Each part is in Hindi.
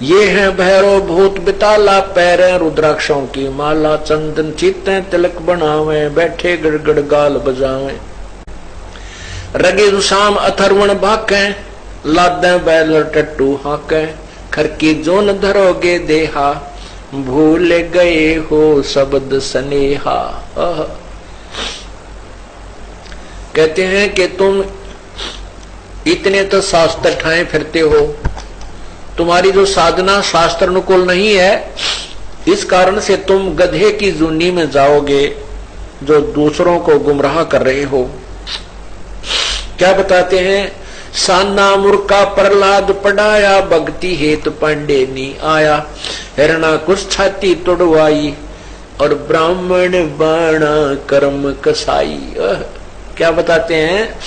ये है भैरव भूत बिताला, पैरें रुद्राक्षों की माला, चंदन चीते तिलक बनावे, बैठे गड़गड़ गाल बजावे। रगे शाम अथर्वण भाके, लादे बैल टट्टू हाके, खरकी जोन धरोगे देहा, भूल गए हो शब्द स्नेहा। कहते हैं कि तुम इतने तो शास्त्र ठाए फिरते हो, तुम्हारी जो साधना शास्त्र अनुकूल नहीं है, इस कारण से तुम गधे की जूनी में जाओगे जो दूसरों को गुमराह कर रहे हो। क्या बताते हैं, साना मूर्खा प्रहलाद पढ़ाया, भक्ति हेतु पांडे नी आया, हिरणा कुछ छाती तोड़वाई, और ब्राह्मण बाणा कर्म कसाई। क्या बताते हैं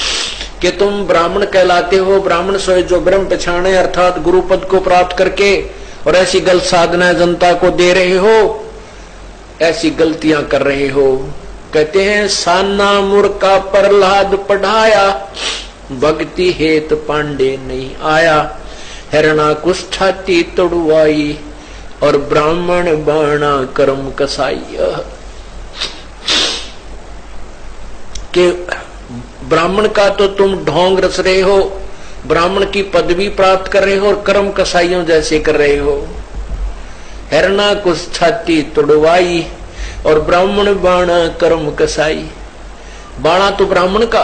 कि तुम ब्राह्मण कहलाते हो, ब्राह्मण सोए जो ब्रह्म पछाणे, अर्थात गुरु पद को प्राप्त करके, और ऐसी गलत साधना जनता को दे रहे हो, ऐसी गलतियां कर रहे हो। कहते हैं साना मूर्खा प्रहलाद पढ़ाया, भक्ति हेत पांडे नहीं आया, हिरणा कुछ छाती तोड़वाई, और ब्राह्मण बाणा कर्म कसाई। के ब्राह्मण का तो तुम ढोंग रच रहे हो, ब्राह्मण की पदवी प्राप्त कर रहे हो, और कर्म कसाइयों जैसे कर रहे हो। हिरणा कुछ छाती तोड़वाई, और ब्राह्मण बाणा कर्म कसाई। बाणा तो ब्राह्मण का,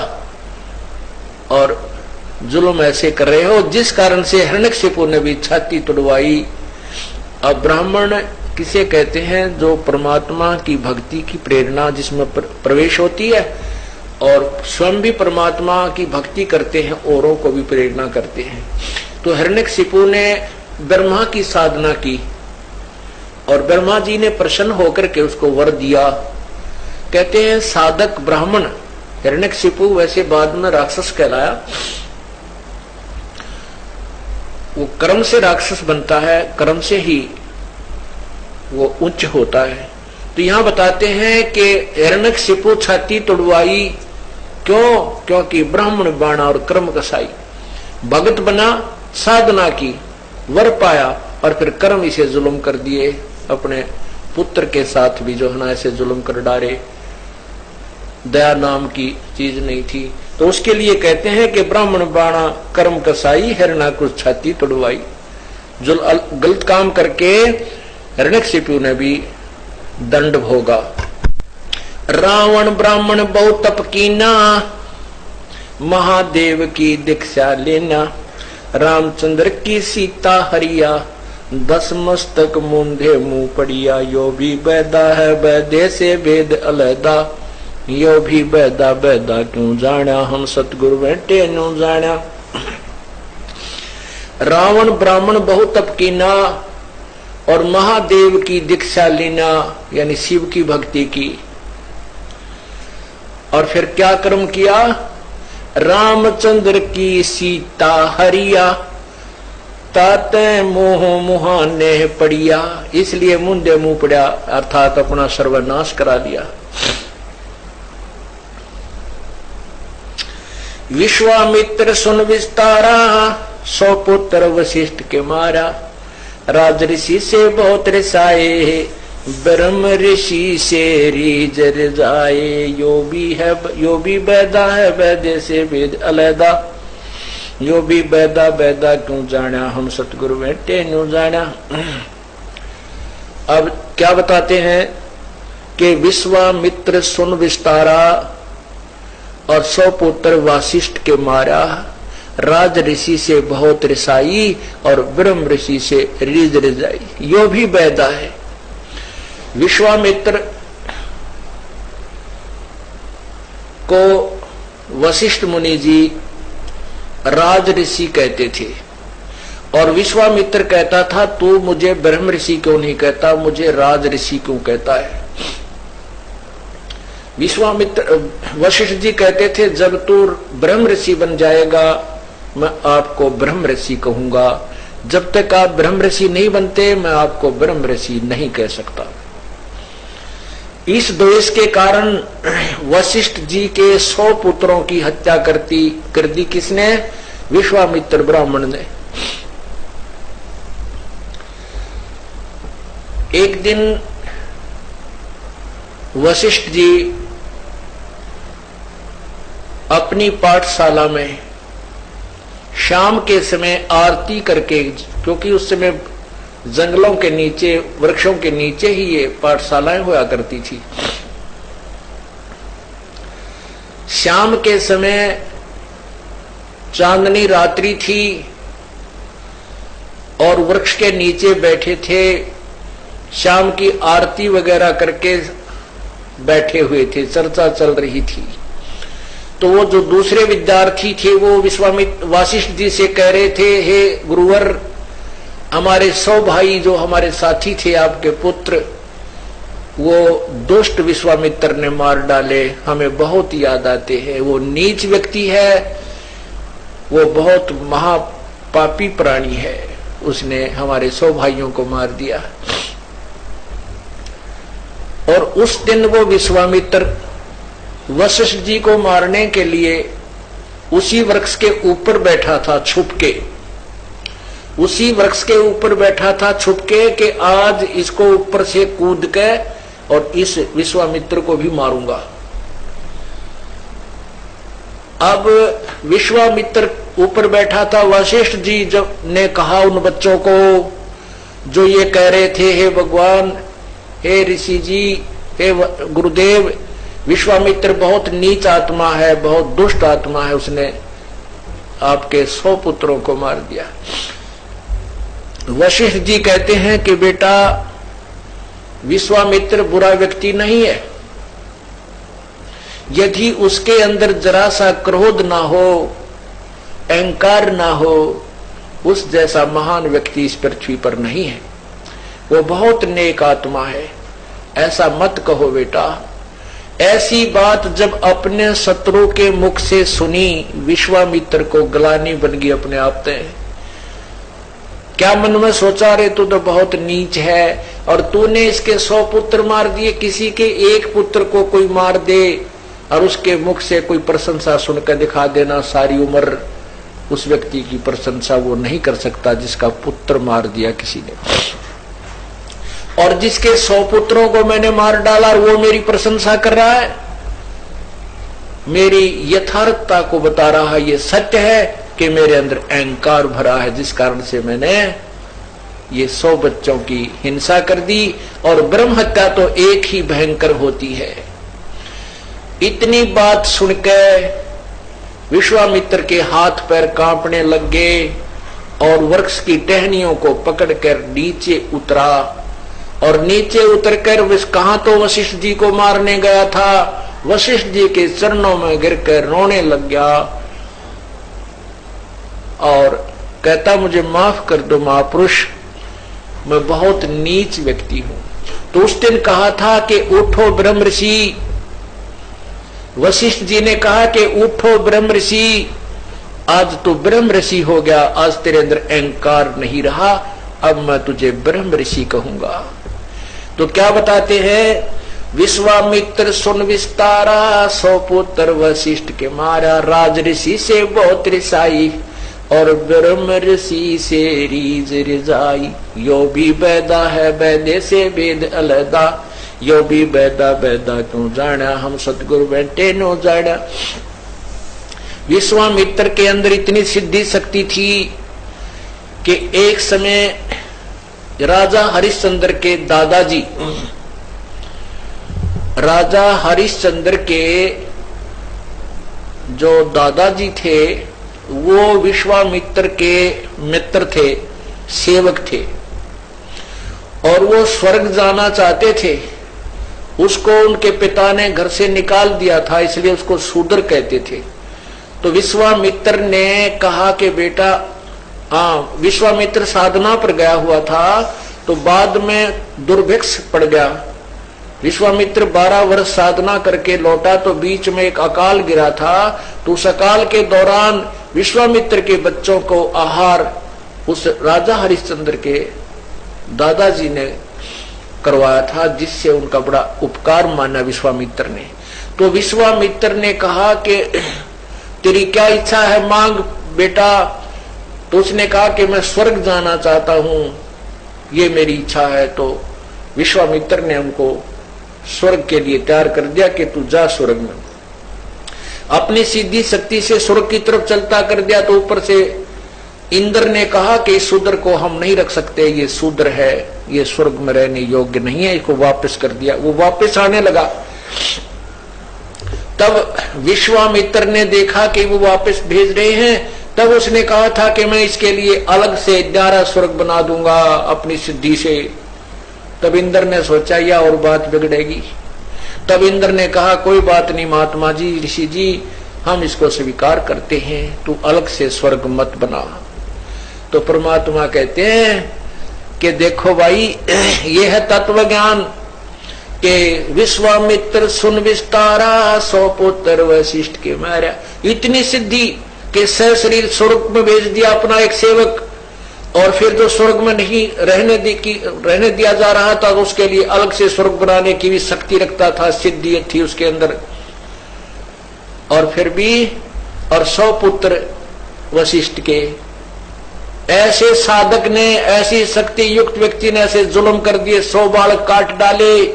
और जुल्म ऐसे कर रहे हो जिस कारण से हिरण्यकशिपु ने भी छाती तोड़वाई। अब ब्राह्मण किसे कहते हैं, जो परमात्मा की भक्ति की प्रेरणा जिसमें प्रवेश होती है, और स्वयं भी परमात्मा की भक्ति करते हैं, औरों को भी प्रेरणा करते हैं। तो हिरण्यकशिपु ने ब्रह्मा की साधना की, और ब्रह्मा जी ने प्रसन्न होकर के उसको वर दिया। कहते हैं साधक ब्राह्मण, हिरण्यकशिपु वैसे बाद में राक्षस कहलाया, वो कर्म से राक्षस बनता है, कर्म से ही वो उच्च होता है। तो यहां बताते हैं कि हिरण्यकशिपु छाती तोड़वाई, क्यों? क्योंकि ब्राह्मण बाणा और कर्म कसाई। भगत बना, साधना की, वर पाया, और फिर कर्म इसे जुल्म कर दिए। अपने पुत्र के साथ भी जो है ना ऐसे जुल्म कर डाले, दया नाम की चीज नहीं थी। तो उसके लिए कहते हैं कि ब्राह्मण बाणा कर्म कसाई, हिरणा कुछ छाती तोड़वाई। जो गलत काम करके हिरण्यकशिपु ने भी दंड भोगा। रावण ब्राह्मण बहुत तप कीना, महादेव की दीक्षा लेना, रामचंद्र की सीता हरिया, 10 मस्तक मूंधे मुंह पड़िया, यो भी बैदा है बैदे से वेद अलैदा, यो भी बैदा बैदा क्यों जाना, हम सतगुरु बैठे न्यू जाना। रावण ब्राह्मण बहुत तप कीना, और महादेव की दीक्षा लेना, यानी शिव की भक्ति की। और फिर क्या कर्म किया? रामचंद्र की सीता हरिया, ताते मोह मुहाने पड़िया, इसलिए मुंडे मुंह पड़ा, अर्थात अपना सर्वनाश करा दिया। विश्वामित्र सुन विस्तारा, 100 पुत्र वशिष्ठ के मारा, राज ऋषि से बहुत रिसाए, ब्रह्म ऋषि से रीज जाए, यो भी बैदा है बैदे से वेद अलैदा, यो भी बैदा बैदा क्यों जाना, हम सतगुरु बैठे न्यू जाना। अब क्या बताते हैं कि विश्वामित्र सुन विस्तारा, और 100 पुत्र वशिष्ठ के मारा, राज ऋषि से बहुत रिसाई, और ब्रह्म ऋषि से रीज रिजाई, यो भी बैदा है। विश्वामित्र को वशिष्ठ मुनि जी राज ऋषि कहते थे, और विश्वामित्र कहता था तू मुझे ब्रह्म ऋषि क्यों नहीं कहता, मुझे राज ऋषि क्यों कहता है। विश्वामित्र वशिष्ठ जी कहते थे जब तू ब्रह्म ऋषि बन जाएगा मैं आपको ब्रह्म ऋषि कहूंगा, जब तक आप ब्रह्म ऋषि नहीं बनते मैं आपको ब्रह्म ऋषि नहीं कह सकता। इस द्वेष के कारण वशिष्ठ जी के 100 पुत्रों की हत्या कर दी किसने? विश्वामित्र ब्राह्मण ने। एक दिन वशिष्ठ जी अपनी पाठशाला में शाम के समय आरती करके, क्योंकि उस समय जंगलों के नीचे, वृक्षों के नीचे ही ये पाठशालाएं हुआ करती थी। शाम के समय चांदनी रात्रि थी और वृक्ष के नीचे बैठे थे, शाम की आरती वगैरह करके बैठे हुए थे, चर्चा चल रही थी। तो वो जो दूसरे विद्यार्थी थे वो विश्वामित्र वशिष्ठ जी से कह रहे थे, हे गुरुवर, हमारे 100 भाई जो हमारे साथी थे आपके पुत्र, वो दुष्ट विश्वामित्र ने मार डाले, हमें बहुत याद आते हैं। वो नीच व्यक्ति है, वो बहुत महापापी प्राणी है, उसने हमारे 100 भाइयों को मार दिया। और उस दिन वो विश्वामित्र वशिष्ठ जी को मारने के लिए उसी वृक्ष के ऊपर बैठा था छुप के, उसी वृक्ष के ऊपर बैठा था छुप के कि आज इसको ऊपर से कूद के और इस विश्वामित्र को भी मारूंगा। अब विश्वामित्र ऊपर बैठा था, वशिष्ठ जी जब ने कहा उन बच्चों को जो ये कह रहे थे, हे भगवान, हे ऋषि जी, हे गुरुदेव, विश्वामित्र बहुत नीच आत्मा है, बहुत दुष्ट आत्मा है, उसने आपके 100 पुत्रों को मार दिया। वशिष्ठ जी कहते हैं कि बेटा, विश्वामित्र बुरा व्यक्ति नहीं है, यदि उसके अंदर जरा सा क्रोध ना हो, अहंकार ना हो, उस जैसा महान व्यक्ति इस पृथ्वी पर नहीं है। वो बहुत नेक आत्मा है, ऐसा मत कहो बेटा। ऐसी बात जब अपने शत्रु के मुख से सुनी, विश्वामित्र को ग्लानि बन गई अपने आप से। क्या मन में सोचा, रे तू तो बहुत नीच है और तूने इसके 100 पुत्र मार दिए, किसी के एक पुत्र को कोई मार दे और उसके मुख से कोई प्रशंसा सुनकर दिखा देना, सारी उम्र उस व्यक्ति की प्रशंसा वो नहीं कर सकता जिसका पुत्र मार दिया किसी ने। और जिसके 100 पुत्रों को मैंने मार डाला वो मेरी प्रशंसा कर रहा है, मेरी यथार्थता को बता रहा है। ये सत्य है कि मेरे अंदर अहंकार भरा है, जिस कारण से मैंने ये 100 बच्चों की हिंसा कर दी। और ब्रह्म हत्या तो एक ही भयंकर होती है। इतनी बात सुनकर विश्वामित्र के हाथ पैर कांपने लग गए और वृक्ष की टहनियों को पकड़कर नीचे उतरा। और नीचे उतरकर कहां तो वशिष्ठ जी को मारने गया था, वशिष्ठ जी के चरणों में गिरकर रोने लग गया और कहता, मुझे माफ कर दो महापुरुष, मैं बहुत नीच व्यक्ति हूं। तो उस दिन कहा था कि उठो ब्रह्म ऋषि, वशिष्ठ जी ने कहा कि उठो ब्रह्म ऋषि, आज तू ब्रह्म ऋषि हो गया, आज तेरे अंदर अहंकार नहीं रहा, अब मैं तुझे ब्रह्म ऋषि कहूंगा। तो क्या बताते हैं, विश्वामित्र सुन विस्तारा, 100 पुत्र वशिष्ठ के मारा, राज ऋषि से बहुत रिसाई और ब्रह्म ऋषि से रीज रिजाई। यो भी बैदा है बैदे से वेद अलदा, यो भी बैदा बैदा क्यों जाना, हम सतगुरु बैठे नो जाना। विश्वामित्र के अंदर इतनी सिद्धि शक्ति थी कि एक समय राजा हरिश्चंद्र के दादाजी, राजा हरिश्चंद्र के जो दादाजी थे वो विश्वामित्र के मित्र थे, सेवक थे और वो स्वर्ग जाना चाहते थे। उसको उनके पिता ने घर से निकाल दिया था, इसलिए उसको शूद्र कहते थे। तो विश्वामित्र ने कहा कि बेटा, हाँ, विश्वामित्र साधना पर गया हुआ था तो बाद में दुर्भिक्ष पड़ गया। विश्वामित्र 12 वर्ष साधना करके लौटा तो बीच में एक अकाल गिरा था। तो उस अकाल के दौरान विश्वामित्र के बच्चों को आहार उस राजा हरिश्चंद्र के दादाजी ने करवाया था, जिससे उनका बड़ा उपकार माना विश्वामित्र ने। तो विश्वामित्र ने कहा कि तेरी क्या इच्छा है, मांग बेटा। तो उसने कहा कि मैं स्वर्ग जाना चाहता हूं, ये मेरी इच्छा है। तो विश्वामित्र ने उनको स्वर्ग के लिए तैयार कर दिया कि तू जा स्वर्ग में। अपनी सीधी शक्ति से स्वर्ग की तरफ चलता कर दिया तो ऊपर से इंद्र ने कहा कि इस शूद्र को हम नहीं रख सकते, ये शूद्र है, ये स्वर्ग में रहने योग्य नहीं है, इसको वापस कर दिया। वो वापस आने लगा। तब विश्वामित्र ने देखा कि वो वापस भेज रहे हैं, तब उसने कहा था कि मैं इसके लिए अलग से 11 स्वर्ग बना दूंगा अपनी सिद्धि से। तब इंद्र ने सोचा या और बात बिगड़ेगी। तब इंद्र ने कहा कोई बात नहीं महात्मा जी, ऋषि जी, हम इसको स्वीकार करते हैं, तू अलग से स्वर्ग मत बना। तो परमात्मा कहते हैं कि देखो भाई, ये है तत्व ज्ञान के विश्वामित्र सुन विस्तारा, 100 पुत्र वशिष्ठ के मारा। इतनी सिद्धि के सशरीर स्वर्ग में भेज दिया अपना एक सेवक, और फिर जो स्वर्ग में नहीं रहने दिया जा रहा था तो उसके लिए अलग से स्वर्ग बनाने की भी शक्ति रखता था, सिद्धि थी उसके अंदर। और फिर भी और 100 पुत्र वशिष्ठ के, ऐसे साधक ने, ऐसी शक्ति युक्त व्यक्ति ने ऐसे जुल्म कर दिए, 100 बालक काट डाले,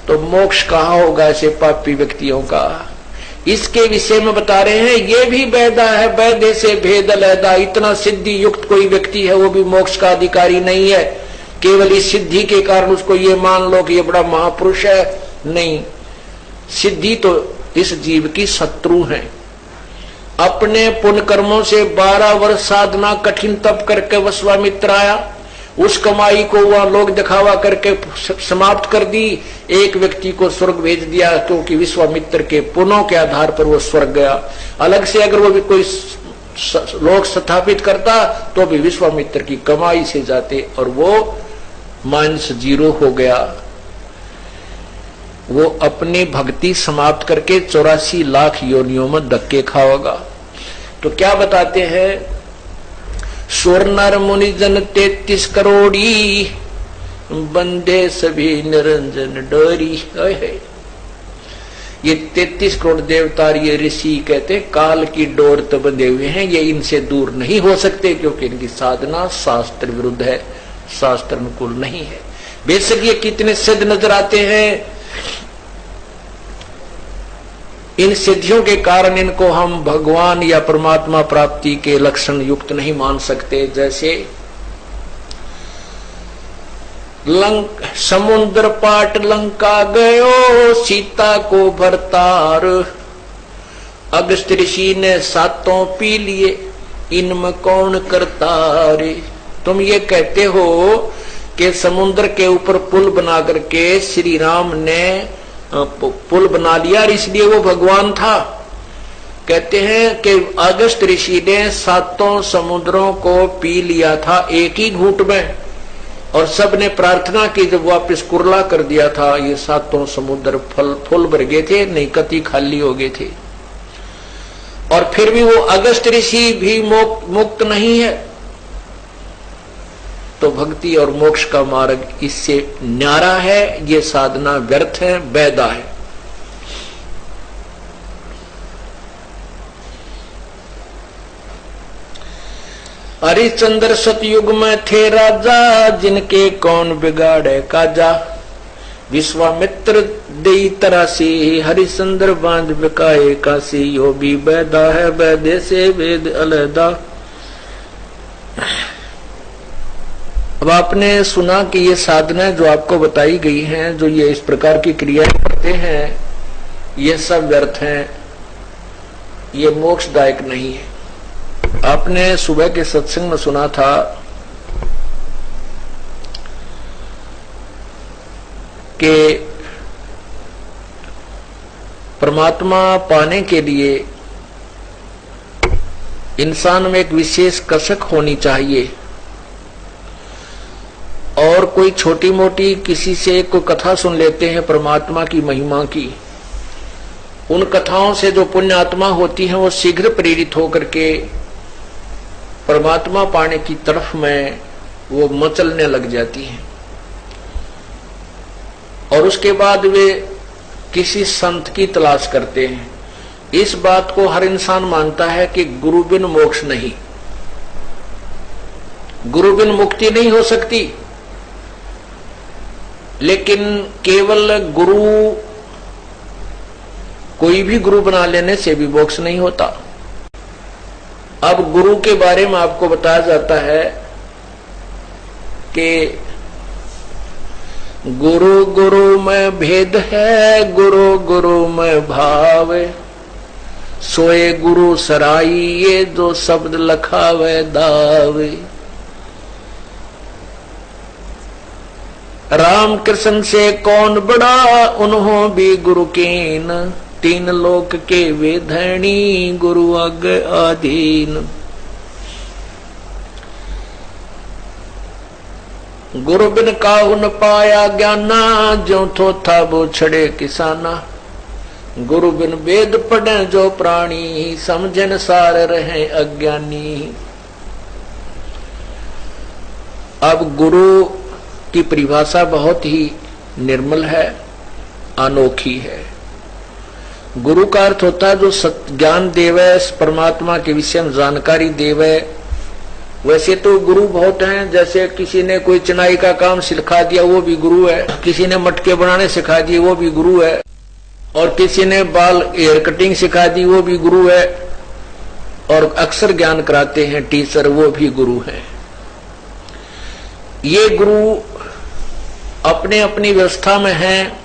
तो मोक्ष कहां होगा ऐसे पापी व्यक्तियों का। इसके विषय में बता रहे हैं, ये भी वैदा है, वैदे से भेद अलैदा। इतना सिद्धि युक्त कोई व्यक्ति है वो भी मोक्ष का अधिकारी नहीं है। केवल इस सिद्धि के कारण उसको ये मान लो कि ये बड़ा महापुरुष है, नहीं। सिद्धि तो इस जीव की शत्रु है। अपने पुण्य कर्मों से 12 वर्ष साधना कठिन तप करके विश्वामित्र आया, उस कमाई को वह लोग दिखावा करके समाप्त कर दी। एक व्यक्ति को स्वर्ग भेज दिया क्योंकि विश्वामित्र के पुण्यों के आधार पर वो स्वर्ग गया। अलग से अगर वो भी कोई लोग स्थापित करता तो भी विश्वामित्र की कमाई से जाते, और वो -0 हो गया। वो अपनी भक्ति समाप्त करके 84 लाख योनियों में धक्के खाओगा। तो क्या बताते हैं, सुर नर मुनि जन 33 करोड़ी, बंदे सभी निरंजन डोरी। ये 33 करोड़ देवता, ये ऋषि कहते काल की डोर तो बंधे हुए हैं, ये इनसे दूर नहीं हो सकते क्योंकि इनकी साधना शास्त्र विरुद्ध है, शास्त्र अनुकूल नहीं है। बेशक ये कितने सिद्ध नजर आते हैं, इन सिद्धियों के कारण इनको हम भगवान या परमात्मा प्राप्ति के लक्षण युक्त नहीं मान सकते। जैसे समुद्र पाट लंका गयो, सीता को भरतार, अगस्त ऋषि ने 7 पी लिए, इनमें कौन करतारे। तुम ये कहते हो कि समुद्र के ऊपर पुल बना करके श्री राम ने पुल बना लिया और इसलिए वो भगवान था। कहते हैं कि अगस्त ऋषि ने 7 समुद्रों को पी लिया था एक ही घूंट में, और सब ने प्रार्थना की, जब वापस कुरला कर दिया था ये 7 समुद्र फुल भर गए थे, नहीं कति खाली हो गए थे। और फिर भी वो अगस्त ऋषि भी मुक्त नहीं है। तो भक्ति और मोक्ष का मार्ग इससे न्यारा है, ये साधना व्यर्थ है, वैदा है। हरिश्चंद्र सतयुग में थे राजा, जिनके कौन बिगाड़े काजा। विश्वामित्र दे तरह से हरिश्चंद्र बांध बिकाए काशी, यो भी वैदा है, वैदे से वेद अलैदा। अब आपने सुना कि ये साधना जो आपको बताई गई हैं, जो ये इस प्रकार की क्रियाएं करते हैं, ये सब व्यर्थ हैं, ये मोक्षदायक नहीं है। आपने सुबह के सत्संग में सुना था कि परमात्मा पाने के लिए इंसान में एक विशेष कसक होनी चाहिए, और कोई छोटी मोटी किसी से कोई कथा सुन लेते हैं परमात्मा की महिमा की, उन कथाओं से जो पुण्य आत्मा होती है वो शीघ्र प्रेरित होकर के परमात्मा पाने की तरफ में वो मचलने लग जाती हैं, और उसके बाद वे किसी संत की तलाश करते हैं। इस बात को हर इंसान मानता है कि गुरु बिन मोक्ष नहीं, गुरु बिन मुक्ति नहीं हो सकती। लेकिन केवल गुरु, कोई भी गुरु बना लेने से भी मोक्ष नहीं होता। अब गुरु के बारे में आपको बताया जाता है कि गुरु गुरु में भेद है, गुरु गुरु में भाव, सोए गुरु सराई, ये जो शब्द लखावे दावे। राम कृष्ण से कौन बड़ा, उन्हों भी गुरु कीन, तीन लोक के वे धनी, गुरु आगे आधीन। गुरु बिन काहू न पाया ज्ञाना, जो थो था वो छड़े किसाना। गुरु बिन वेद पढ़े जो प्राणी, समझन सार रहे अज्ञानी। अब गुरु की परिभाषा बहुत ही निर्मल है, अनोखी है। गुरु का अर्थ होता है जो ज्ञान देवे, परमात्मा के विषय में जानकारी देवे। वैसे तो गुरु बहुत हैं, जैसे किसी ने कोई चिनाई का काम सिखा दिया वो भी गुरु है, किसी ने मटके बनाने सिखा दिए वो भी गुरु है, और किसी ने बाल हेयर कटिंग सिखा दी वो भी गुरु है, और अक्सर ज्ञान कराते हैं टीचर वो भी गुरु हैं। ये गुरु अपने अपनी व्यवस्था में हैं।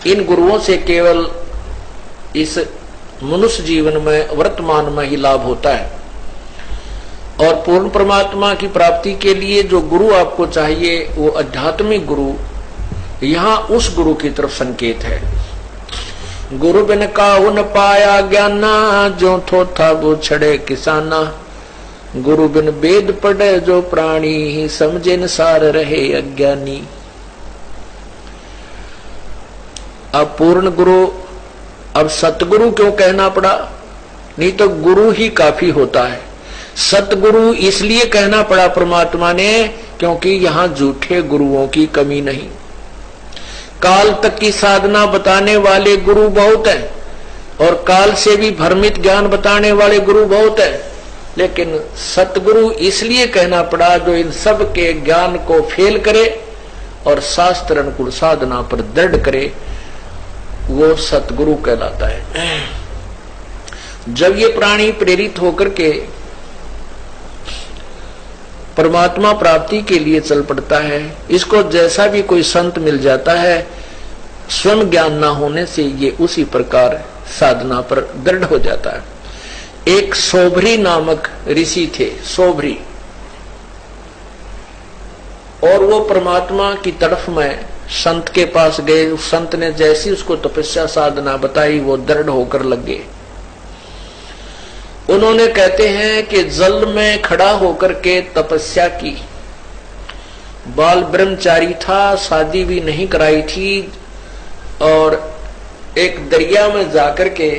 इन गुरुओं से केवल इस मनुष्य जीवन में वर्तमान में ही लाभ होता है, और पूर्ण परमात्मा की प्राप्ति के लिए जो गुरु आपको चाहिए वो आध्यात्मिक गुरु, यहाँ उस गुरु की तरफ संकेत है। गुरु बिन काहू न पाया ज्ञाना, जो थो था वो छड़े किसाना। गुरु बिन वेद पढ़े जो प्राणी, समझे न सार रहे अज्ञानी। अब पूर्ण गुरु, अब सतगुरु क्यों कहना पड़ा? नहीं तो गुरु ही काफी होता है। सतगुरु इसलिए कहना पड़ा परमात्मा ने क्योंकि यहां झूठे गुरुओं की कमी नहीं। काल तक की साधना बताने वाले गुरु बहुत हैं, और काल से भी भ्रमित ज्ञान बताने वाले गुरु बहुत हैं, लेकिन सतगुरु इसलिए कहना पड़ा जो इन सब के ज्ञान को फेल करे और शास्त्र अनुकूल साधना पर दृढ़ करे, वो सतगुरु कहलाता है। जब ये प्राणी प्रेरित होकर के परमात्मा प्राप्ति के लिए चल पड़ता है, इसको जैसा भी कोई संत मिल जाता है, स्वयं ज्ञान ना होने से ये उसी प्रकार साधना पर दृढ़ हो जाता है। एक सोभरी नामक ऋषि थे, सोभरी, और वो परमात्मा की तरफ में संत के पास गए। उस संत ने जैसी उसको तपस्या साधना बताई वो दृढ़ होकर लग गए। उन्होंने कहते हैं कि जल में खड़ा होकर के तपस्या की। बाल ब्रह्मचारी था, शादी भी नहीं कराई थी, और एक दरिया में जाकर के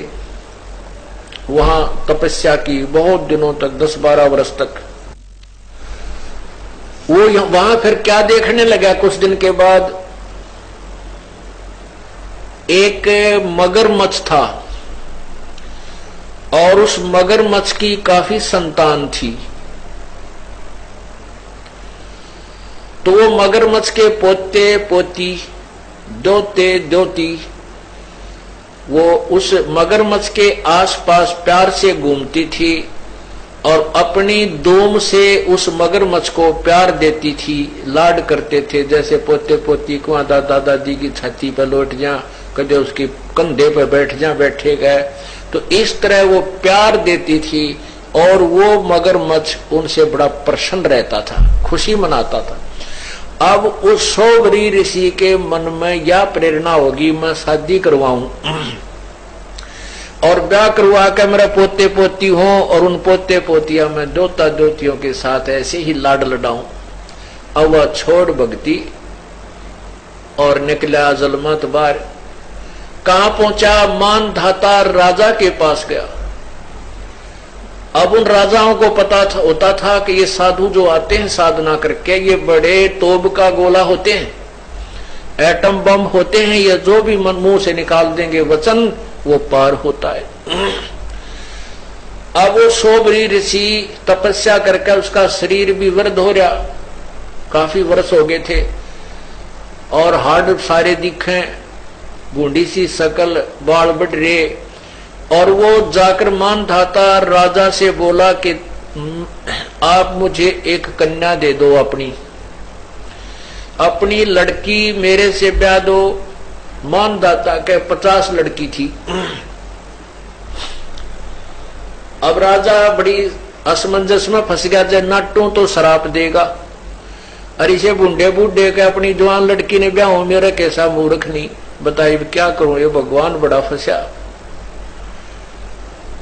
वहां तपस्या की बहुत दिनों तक, 10-12 वर्ष तक। वो वहां फिर क्या देखने लगा, कुछ दिन के बाद एक मगरमच्छ था, और उस मगरमच्छ की काफी संतान थी। तो वो मगरमच्छ के पोते पोती, दोते दोती, वो उस मगरमच्छ के आसपास प्यार से घूमती थी, और अपनी दोम से उस मगरमच्छ को प्यार देती थी, लाड करते थे। जैसे पोते पोती को दादा दादी की छाती पर लौट जा, कदे उसके कंधे पर बैठ जा, बैठे गए, तो इस तरह वो प्यार देती थी, और वो मगरमच्छ उनसे बड़ा प्रसन्न रहता था, खुशी मनाता था। अब उस सोभरी ऋषि के मन में यह प्रेरणा होगी, मैं शादी करवाऊं और ब्याह करवा कर मेरा पोते पोती हो, और उन पोते पोतिया में दोता दोतियों के साथ ऐसे ही लाड लडाऊं। अब वह छोड़ भक्ति और निकला जलमत बार। कहां पहुंचा? मान धाता राजा के पास गया। अब उन राजाओं को पता होता था कि ये साधु जो आते हैं साधना करके, ये बड़े तोब का गोला होते हैं, एटम बम होते हैं, ये जो भी मन मुंह से निकाल देंगे वचन वो पार होता है। अब वो सोभरी ऋषि तपस्या करके उसका शरीर भी वृद्ध हो रहा, काफी वर्ष हो गए थे, और हाड सारे दिखे, गुंडी सी शकल, बाल बड़रे। और वो जाकर मानधाता राजा से बोला कि आप मुझे एक कन्या दे दो, अपनी लड़की मेरे से ब्याह दो। मानधाता के 50 लड़की थी। अब राजा बड़ी असमंजस में फंस गया, जब नाटू तो शराप देगा, और इसे बूढ़े बूढ़े के अपनी जवान लड़की ने ब्याह, मेरा कैसा मूर्ख नहीं, बताइए क्या करूं, ये भगवान बड़ा फंसा।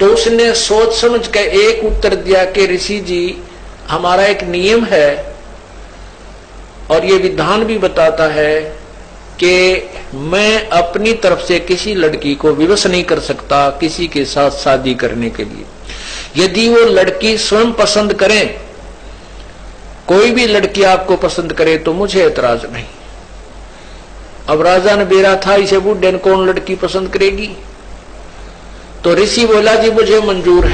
तो उसने सोच समझ के एक उत्तर दिया कि ऋषि जी, हमारा एक नियम है और ये विधान भी बताता है कि मैं अपनी तरफ से किसी लड़की को विवश नहीं कर सकता किसी के साथ शादी करने के लिए। यदि वो लड़की स्वयं पसंद करें, कोई भी लड़की आपको पसंद करे तो मुझे एतराज नहीं। अब राजा ने बेरा था, इसे बूढ़े ने कौन लड़की पसंद करेगी। तो ऋषि बोला जी मुझे मंजूर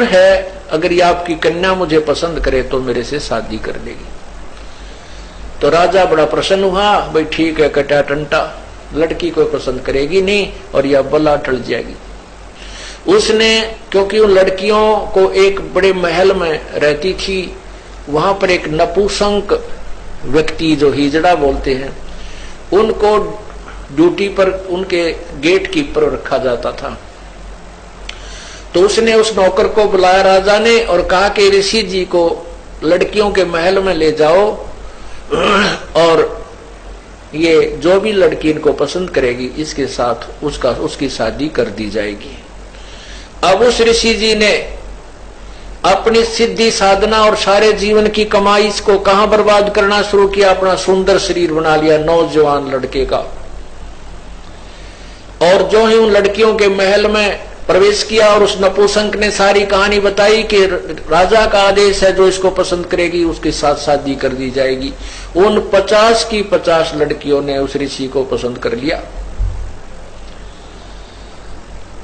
है, अगर ये आपकी कन्या मुझे पसंद करे तो मेरे से शादी कर लेगी। तो राजा बड़ा प्रसन्न हुआ, भाई ठीक है, कटा टंटा, लड़की को पसंद करेगी नहीं और यह बला टल जाएगी। उसने, क्योंकि उन लड़कियों को एक बड़े महल में रहती थी, वहां पर एक नपुंसक व्यक्ति जो हिजड़ा बोलते हैं, उनको ड्यूटी पर उनके गेट कीपर रखा जाता था। तो उसने उस नौकर को बुलाया राजा ने और कहा कि ऋषि जी को लड़कियों के महल में ले जाओ और ये जो भी लड़की इनको पसंद करेगी इसके साथ उसकी शादी कर दी जाएगी। अब उस ऋषि जी ने अपनी सिद्धि साधना और सारे जीवन की कमाई इसको कहां बर्बाद करना शुरू किया, अपना सुंदर शरीर बना लिया नौजवान लड़के का। और जो ही उन लड़कियों के महल में प्रवेश किया और उस नपुंसक ने सारी कहानी बताई कि राजा का आदेश है, जो इसको पसंद करेगी उसके साथ शादी कर दी जाएगी। उन 50 की 50 लड़कियों ने उस ऋषि को पसंद कर लिया।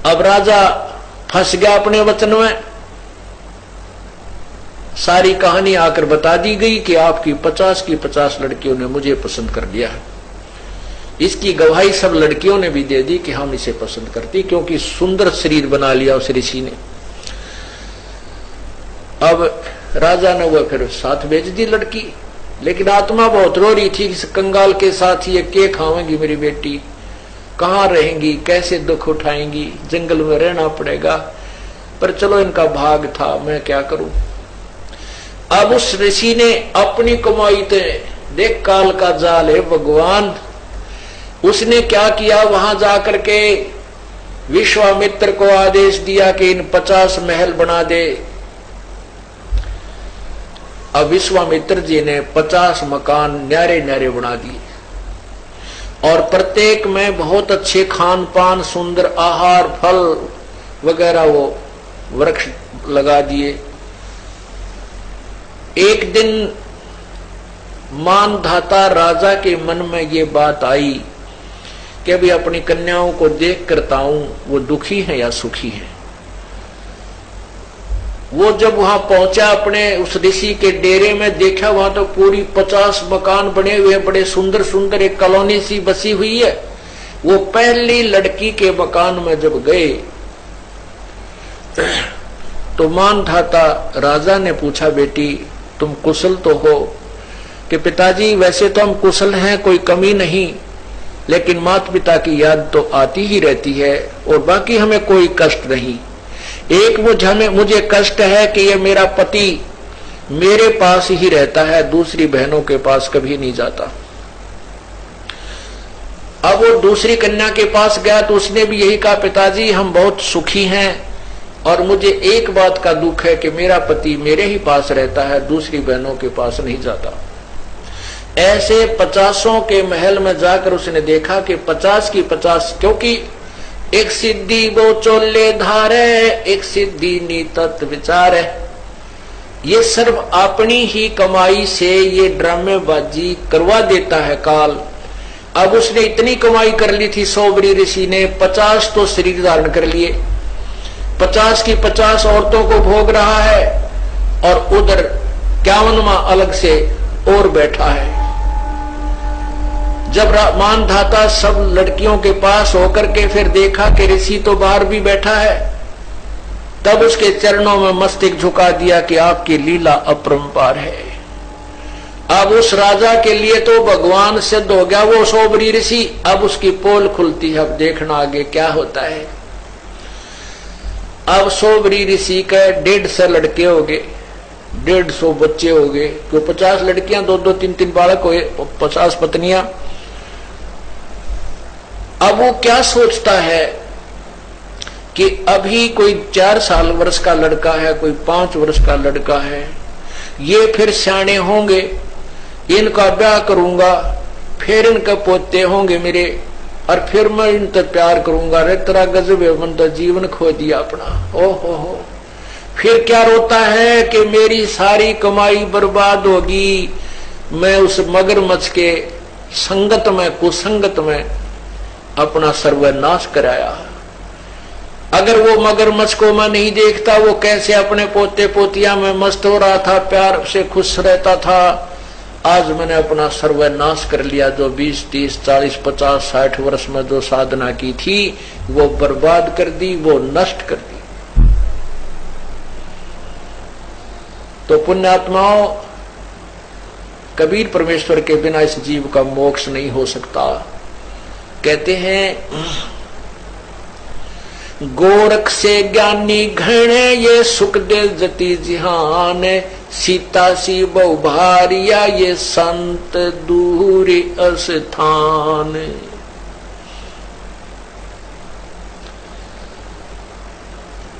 अब राजा फंस गया अपने वचन में। सारी कहानी आकर बता दी गई कि आपकी 50 की 50 लड़कियों ने मुझे पसंद कर लिया है। इसकी गवाही सब लड़कियों ने भी दे दी कि हम इसे पसंद करती, क्योंकि सुंदर शरीर बना लिया उस ऋषि ने। अब राजा ने वो फिर साथ भेज दी लड़की, लेकिन आत्मा बहुत रो रही थी, इस कंगाल के साथ ये के खावेंगी मेरी बेटी, कहाँ रहेंगी, कैसे दुख उठाएंगी, जंगल में रहना पड़ेगा। पर चलो इनका भाग था, मैं क्या करूं। अब उस ऋषि ने अपनी कमाई थे, देख काल का जाल है भगवान, उसने क्या किया, वहां जाकर के विश्वामित्र को आदेश दिया कि इन 50 महल बना दे। अब विश्वामित्र जी ने 50 मकान न्यारे न्यारे बना दिए और प्रत्येक में बहुत अच्छे खान पान, सुंदर आहार, फल वगैरह वो वृक्ष लगा दिए। एक दिन मानधाता राजा के मन में ये बात आई कि अभी अपनी कन्याओं को देख करता हूं वो दुखी है या सुखी है। वो जब वहां पहुंचा अपने उस ऋषि के डेरे में, देखा वहां तो पूरी 50 मकान बने हुए, बड़े सुंदर सुंदर, एक कॉलोनी सी बसी हुई है। वो पहली लड़की के मकान में जब गए तो मानधाता राजा ने पूछा, बेटी तुम कुशल तो हो? कि पिताजी वैसे तो हम कुशल हैं, कोई कमी नहीं, लेकिन माता पिता की याद तो आती ही रहती है और बाकी हमें कोई कष्ट नहीं। एक मुझे कष्ट है कि ये मेरा पति मेरे पास ही रहता है, दूसरी बहनों के पास कभी नहीं जाता। अब वो दूसरी कन्या के पास गया तो उसने भी यही कहा, पिताजी हम बहुत सुखी हैं और मुझे एक बात का दुख है कि मेरा पति मेरे ही पास रहता है, दूसरी बहनों के पास नहीं जाता। ऐसे 50 के महल में जाकर उसने देखा कि 50 की 50, क्योंकि एक सिद्धि वो चोले धारे, एक सिद्धि नीतत विचार है, ये सर्व अपनी ही कमाई से ये ड्रामेबाजी करवा देता है काल। अब उसने इतनी कमाई कर ली थी, सोबरी ऋषि ने 50 तो शरीर धारण कर लिए, 50 की 50 औरतों को भोग रहा है और उधर 51वां अलग से और बैठा है। जब मानधाता सब लड़कियों के पास होकर के फिर देखा कि ऋषि तो बाहर भी बैठा है, तब उसके चरणों में मस्तक झुका दिया कि आपकी लीला अपरंपार है। अब उस राजा के लिए तो भगवान सिद्ध हो गया वो सोबरी ऋषि। अब उसकी पोल खुलती है, अब देखना आगे क्या होता है। अब सोबरी ऋषि के 150 लड़के हो गए, 150 बच्चे हो गए, तो 50 लड़कियां, 2-2, 3-3 बालक हुए, 50 पत्नियां। अब वो क्या सोचता है कि अभी कोई 4 वर्ष का लड़का है, कोई 5 वर्ष का लड़का है, ये फिर सियाने होंगे, इनका ब्याह करूंगा, फिर इनके पोते होंगे मेरे, और फिर मैं इन तक प्यार करूंगा। रे तेरा गजब है, मन तो जीवन खो दिया अपना। ओ हो, फिर क्या रोता है कि मेरी सारी कमाई बर्बाद होगी, मैं उस मगरमच्छ के संगत में, कुसंगत में अपना सर्वनाश कराया। अगर वो मगरमच्छ को मैं नहीं देखता, वो कैसे अपने पोते पोतिया में मस्त हो रहा था, प्यार से खुश रहता था, आज मैंने अपना सर्वनाश कर लिया। जो 20, 30, 40, 50, 60 वर्ष में जो साधना की थी वो बर्बाद कर दी, वो नष्ट कर दी। तो पुण्यात्माओं, कबीर परमेश्वर के बिना इस जीव का मोक्ष नहीं हो सकता। कहते हैं गोरख से ज्ञानी घणे ये सुख दे जति जिहान, सीता सी बहु भारिया ये संत दूरी अस्थान।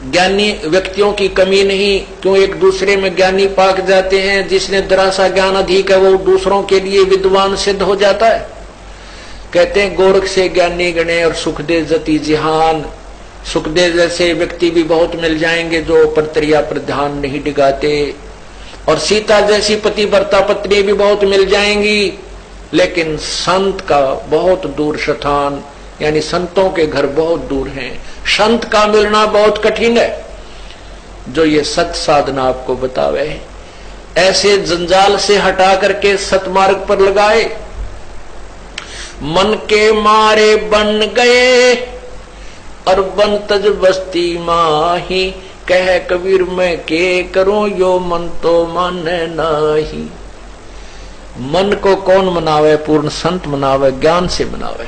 ज्ञानी व्यक्तियों की कमी नहीं, क्यों एक दूसरे में ज्ञानी पाक जाते हैं। जिसने जरा सा ज्ञान अधिक है वो दूसरों के लिए विद्वान सिद्ध हो जाता है। कहते हैं गोरख से ज्ञानी गणे और सुखदेव जति जिहान। सुखदेव जैसे व्यक्ति भी बहुत मिल जाएंगे जो परतरिया पर ध्यान नहीं डिगाते, और सीता जैसी पतिव्रता पत्नी भी बहुत मिल जाएंगी, लेकिन संत का बहुत दूर स्थान, यानी संतों के घर बहुत दूर हैं। संत का मिलना बहुत कठिन है। जो ये सत साधना आपको बतावे, ऐसे जंजाल से हटा करके सतमार्ग पर लगाए। मन के मारे बन गए और बन तज बस्ती माही, कह कबीर मैं के करूं यो मन तो माने नाही। मन को कौन मनावे? पूर्ण संत मनावे, ज्ञान से मनावे।